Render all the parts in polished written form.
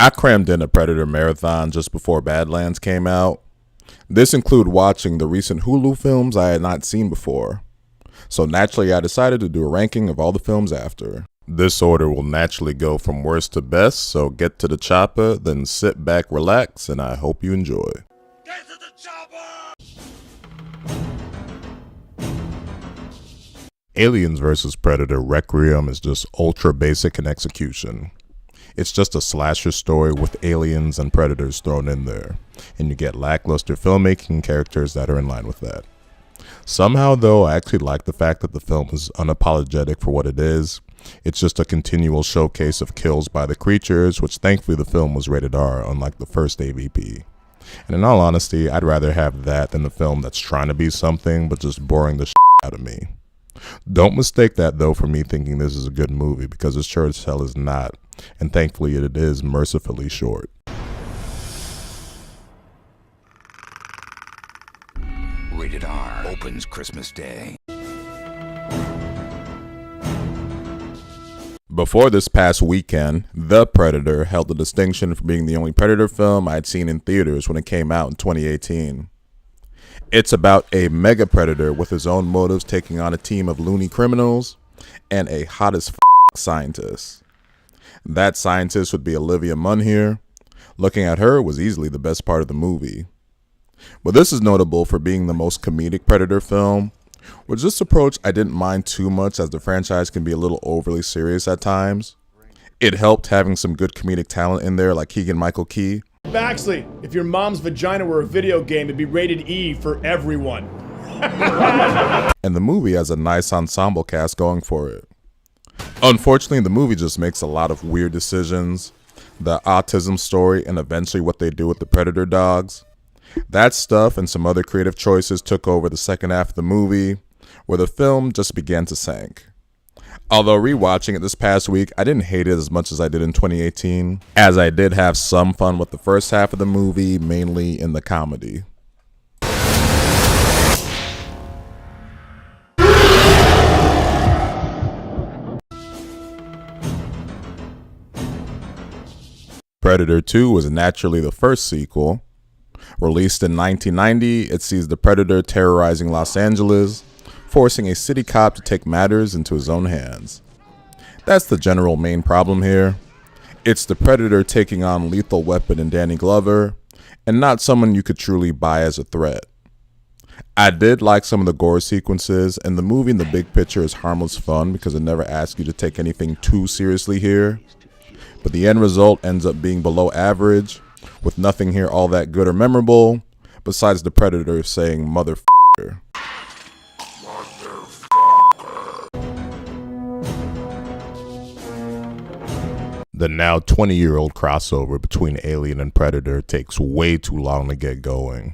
I crammed in a Predator marathon just before Badlands came out. This included watching the recent Hulu films I had not seen before. So naturally I decided to do a ranking of all the films after. This order will naturally go from worst to best, so get to the chopper, then sit back, relax, and I hope you enjoy. Get to the chopper! Aliens vs. Predator Requiem is just ultra basic in execution. It's just a slasher story with aliens and predators thrown in there, and you get lackluster filmmaking and characters that are in line with that. Somehow though, I actually like the fact that the film is unapologetic for what it is. It's just a continual showcase of kills by the creatures, which thankfully the film was rated R, unlike the first AVP. And in all honesty, I'd rather have that than the film that's trying to be something but just boring the shit out of me. Don't mistake that though for me thinking this is a good movie, because it sure as hell is not, and thankfully it is mercifully short. Rated R opens Christmas Day. Before this past weekend, The Predator held the distinction for being the only Predator film I'd seen in theaters when it came out in 2018. It's about a mega predator with his own motives taking on a team of loony criminals and a hot as scientist. That scientist would be Olivia Munn here. Looking at her was easily the best part of the movie. But this is notable for being the most comedic Predator film. With this approach, I didn't mind too much, as the franchise can be a little overly serious at times. It helped having some good comedic talent in there like Keegan-Michael Key. Baxley, if your mom's vagina were a video game, it'd be rated E for everyone. And the movie has a nice ensemble cast going for it. Unfortunately, the movie just makes a lot of weird decisions. The autism story and eventually what they do with the Predator dogs. That stuff and some other creative choices took over the second half of the movie, where the film just began to sink. Although rewatching it this past week, I didn't hate it as much as I did in 2018, as I did have some fun with the first half of the movie, mainly in the comedy. Predator 2 was naturally the first sequel. Released in 1990, it sees the Predator terrorizing Los Angeles, forcing a city cop to take matters into his own hands. That's the general main problem here. It's the Predator taking on Lethal Weapon and Danny Glover, and not someone you could truly buy as a threat. I did like some of the gore sequences, and the movie in the big picture is harmless fun because it never asks you to take anything too seriously here. But the end result ends up being below average, with nothing here all that good or memorable, besides the Predator saying motherfucker. The now 20-year-old crossover between Alien and Predator takes way too long to get going.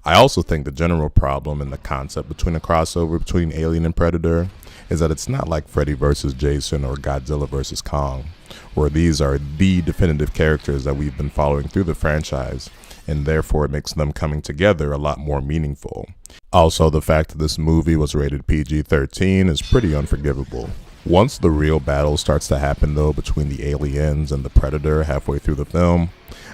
I also think the general problem in the concept between a crossover between Alien and Predator is that it's not like Freddy vs. Jason or Godzilla vs. Kong, where these are the definitive characters that we've been following through the franchise, and therefore it makes them coming together a lot more meaningful. Also, the fact that this movie was rated PG-13 is pretty unforgivable. Once the real battle starts to happen though between the aliens and the Predator halfway through the film,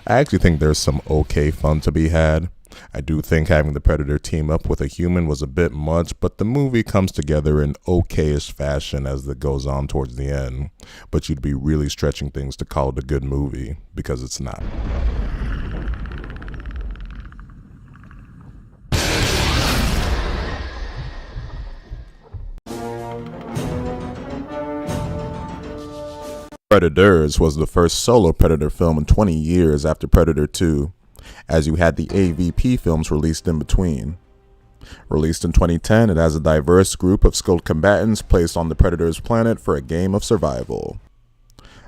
I actually think there's some okay fun to be had. I do think having the Predator team up with a human was a bit much, but the movie comes together in okay-ish fashion as it goes on towards the end. But you'd be really stretching things to call it a good movie, because it's not. Predators was the first solo Predator film in 20 years after Predator 2, as you had the AVP films released in between. Released in 2010, it has a diverse group of skilled combatants placed on the Predator's planet for a game of survival.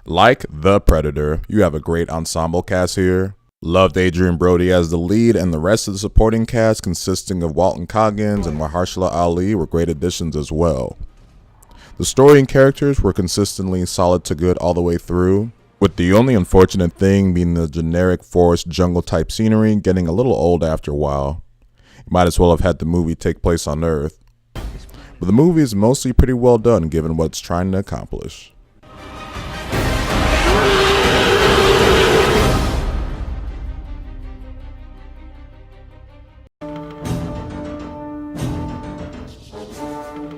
Like The Predator, you have a great ensemble cast here. Loved Adrian Brody as the lead, and the rest of the supporting cast consisting of Walton Goggins and Mahershala Ali were great additions as well. The story and characters were consistently solid to good all the way through, with the only unfortunate thing being the generic forest jungle type scenery getting a little old after a while. You might as well have had the movie take place on Earth. But the movie is mostly pretty well done given what it's trying to accomplish.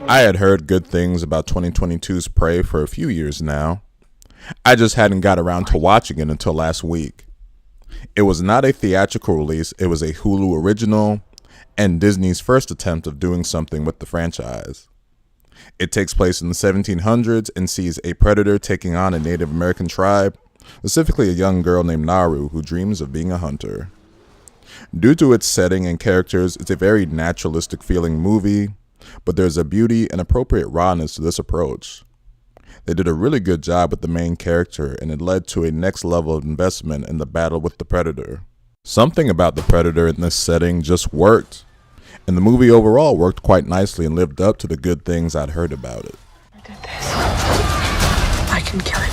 I had heard good things about 2022's Prey for a few years now. I just hadn't got around to watching it until last week. It was not a theatrical release, it was a Hulu original and Disney's first attempt of doing something with the franchise. It takes place in the 1700s and sees a predator taking on a Native American tribe, specifically a young girl named Naru who dreams of being a hunter. Due to its setting and characters, it's a very naturalistic feeling movie, but there's a beauty and appropriate rawness to this approach. They did a really good job with the main character, and it led to a next level of investment in the battle with the Predator. Something about the Predator in this setting just worked, and the movie overall worked quite nicely and lived up to the good things I'd heard about it. I did this. I can kill it.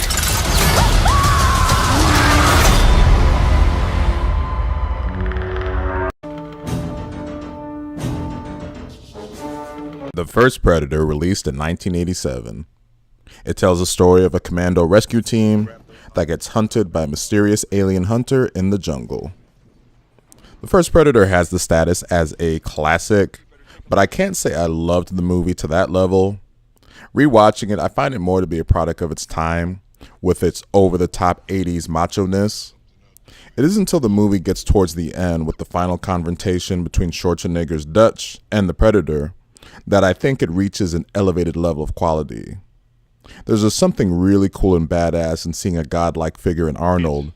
The first Predator, released in 1987. It tells the story of a commando rescue team that gets hunted by a mysterious alien hunter in the jungle. The first Predator has the status as a classic, but I can't say I loved the movie to that level. Rewatching it, I find it more to be a product of its time, with its over-the-top 80s macho-ness. It isn't until the movie gets towards the end with the final confrontation between Schwarzenegger's Dutch and the Predator that I think it reaches an elevated level of quality. There's just something really cool and badass in seeing a godlike figure in Arnold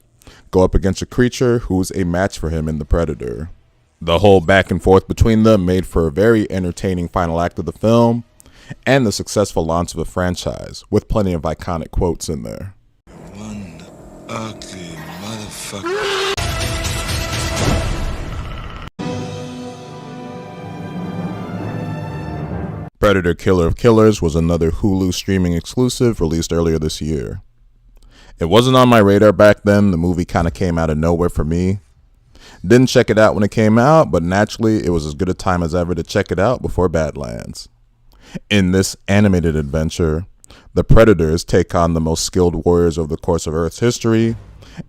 go up against a creature who's a match for him in the Predator. The whole back and forth between them made for a very entertaining final act of the film and the successful launch of the franchise, with plenty of iconic quotes in there. One ugly motherfucker. Predator Killer of Killers was another Hulu streaming exclusive released earlier this year. It wasn't on my radar back then, the movie kind of came out of nowhere for me. Didn't check it out when it came out, but naturally it was as good a time as ever to check it out before Badlands. In this animated adventure, the Predators take on the most skilled warriors over the course of Earth's history,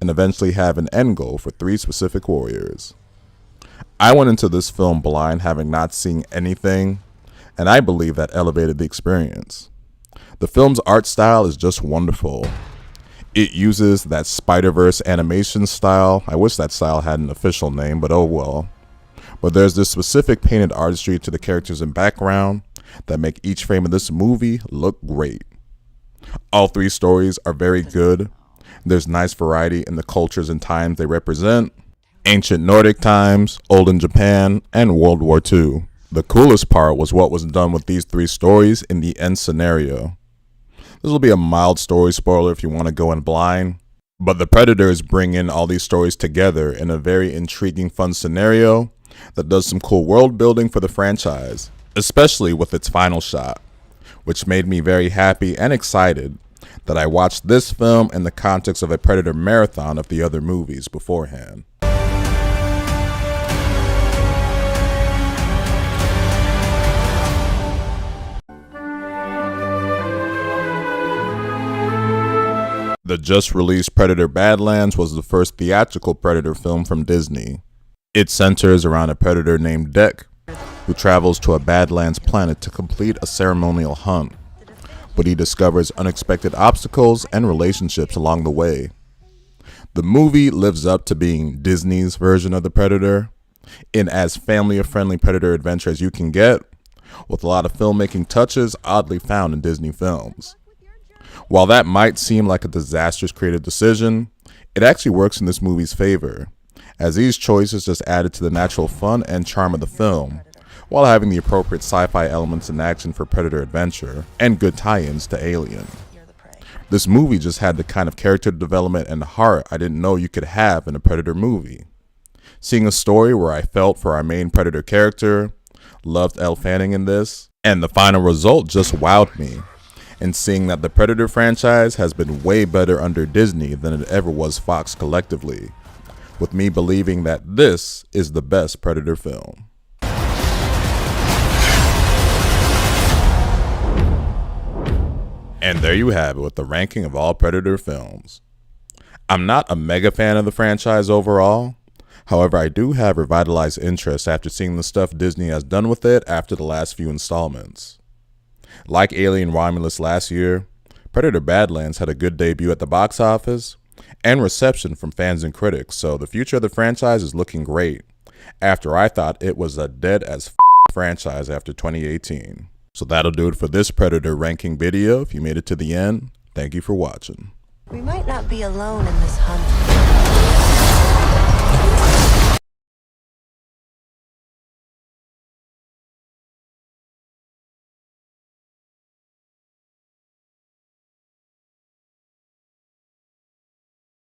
and eventually have an end goal for 3 specific warriors. I went into this film blind, having not seen anything, and I believe that elevated the experience. The film's art style is just wonderful. It uses that Spider-Verse animation style. I wish that style had an official name, but oh well. But there's this specific painted artistry to the characters and background that make each frame of this movie look great. All 3 stories are very good. There's nice variety in the cultures and times they represent. Ancient Nordic times, olden Japan, and World War II. The coolest part was what was done with these 3 stories in the end scenario. This will be a mild story spoiler if you want to go in blind, but the Predators bring in all these stories together in a very intriguing, fun scenario that does some cool world building for the franchise, especially with its final shot, which made me very happy and excited that I watched this film in the context of a Predator marathon of the other movies beforehand. The just-released Predator Badlands was the first theatrical Predator film from Disney. It centers around a predator named Dek, who travels to a Badlands planet to complete a ceremonial hunt, but he discovers unexpected obstacles and relationships along the way. The movie lives up to being Disney's version of the Predator, in as family-friendly Predator adventure as you can get, with a lot of filmmaking touches oddly found in Disney films. While that might seem like a disastrous creative decision, it actually works in this movie's favor, as these choices just added to the natural fun and charm of the film, while having the appropriate sci-fi elements and action for Predator adventure, and good tie-ins to Alien. This movie just had the kind of character development and heart I didn't know you could have in a Predator movie. Seeing a story where I felt for our main Predator character, loved Elle Fanning in this, and the final result just wowed me. And seeing that the Predator franchise has been way better under Disney than it ever was Fox collectively, with me believing that this is the best Predator film. And there you have it with the ranking of all Predator films. I'm not a mega fan of the franchise overall, however I do have revitalized interest after seeing the stuff Disney has done with it after the last few installments. Like Alien Romulus last year, Predator Badlands had a good debut at the box office and reception from fans and critics, so the future of the franchise is looking great, after I thought it was a dead as franchise after 2018. So that'll do it for this Predator ranking video. If you made it to the end, thank you for watching. We might not be alone in this hunt.